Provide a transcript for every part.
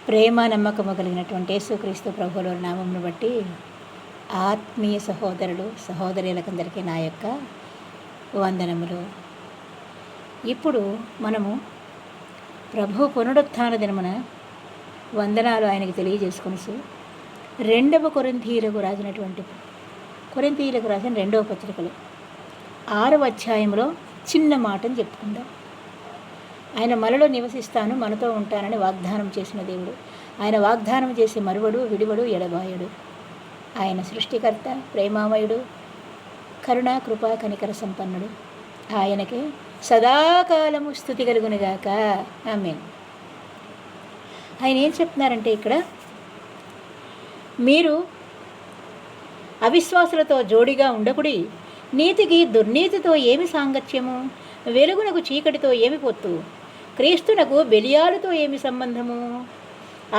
ప్రేమ నమ్మకము కలిగినటువంటి యేసుక్రీస్తు ప్రభువుల నామమును బట్టి ఆత్మీయ సహోదరులు సహోదరులకందరికీ నా యొక్క వందనములు. ఇప్పుడు మనము ప్రభు పునరుత్థాన దినమున వందనాలు ఆయనకి తెలియజేసుకొనిసు 2 కొరింథీయులకు రాసిన 2వ పత్రికలు 6వ అధ్యాయంలో చిన్న మాటను చెప్పుకుందాం. ఆయన మనలో నివసిస్తాను, మనతో ఉంటానని వాగ్దానం చేసిన దేవుడు. ఆయన వాగ్దానం చేసి మరువడు, విడివడు, ఎడబాయడు. ఆయన సృష్టికర్త, ప్రేమామయుడు, కరుణ, కృపా, కనికర సంపన్నుడు. ఆయనకే సదాకాలము స్తుతి కలుగునుగాక. ఆమేన్. ఆయన ఏం చెప్తున్నారంటే ఇక్కడ, మీరు అవిశ్వాసులతో జోడిగా ఉండకుడి. నీతికి దుర్నీతితో ఏమి సాంగత్యము? వెలుగునకు చీకటితో ఏమి పొత్తు? క్రీస్తునకు బెలియాలుతో ఏమి సంబంధము?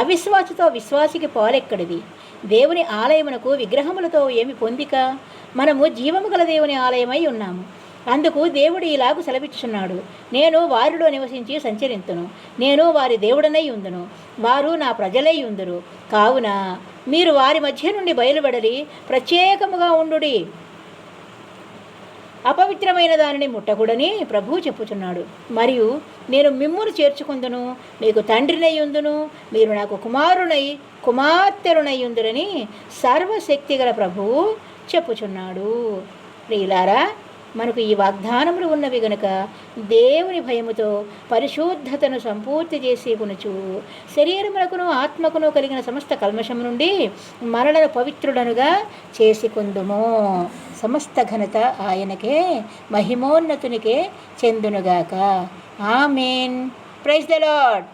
అవిశ్వాసతో విశ్వాసికి పాలెక్కడిది? దేవుని ఆలయమునకు విగ్రహములతో ఏమి పొందిక? మనము జీవము గల దేవుని ఆలయమై ఉన్నాము. అందుకు దేవుడు ఇలాగు సెలవిచ్చుచున్నాడు, నేను వారిలో నివసించి సంచరింతును, నేను వారి దేవుడనై ఉందును, వారు నా ప్రజలై ఉందురు. కావున మీరు వారి మధ్య నుండి బయలువెడలి ప్రత్యేకముగా ఉండుడి. అపవిత్రమైన దానిని ముట్టకూడని ప్రభువు చెప్పుచున్నాడు. మరియు నేను మిమ్మును చేర్చుకుందును, మీకు తండ్రినై ఉందును, మీరు నాకు కుమారునై కుమార్తెలునై ఉందురని సర్వశక్తిగల ప్రభువు చెప్పుచున్నాడు. ప్రియులారా, మనకు ఈ వాగ్దానములు ఉన్నవి గనుక దేవుని భయముతో పరిశుద్ధతను సంపూర్తి చేసి కొనుచు శరీరమునకును ఆత్మకును కలిగిన సమస్త కల్మషము నుండి మనలను పవిత్రుడనుగా చేసుకొందుము. సమస్త ఘనత ఆయనకే, మహిమోన్నతునికే చెందునుగాక. ఆమేన్. Praise the lord.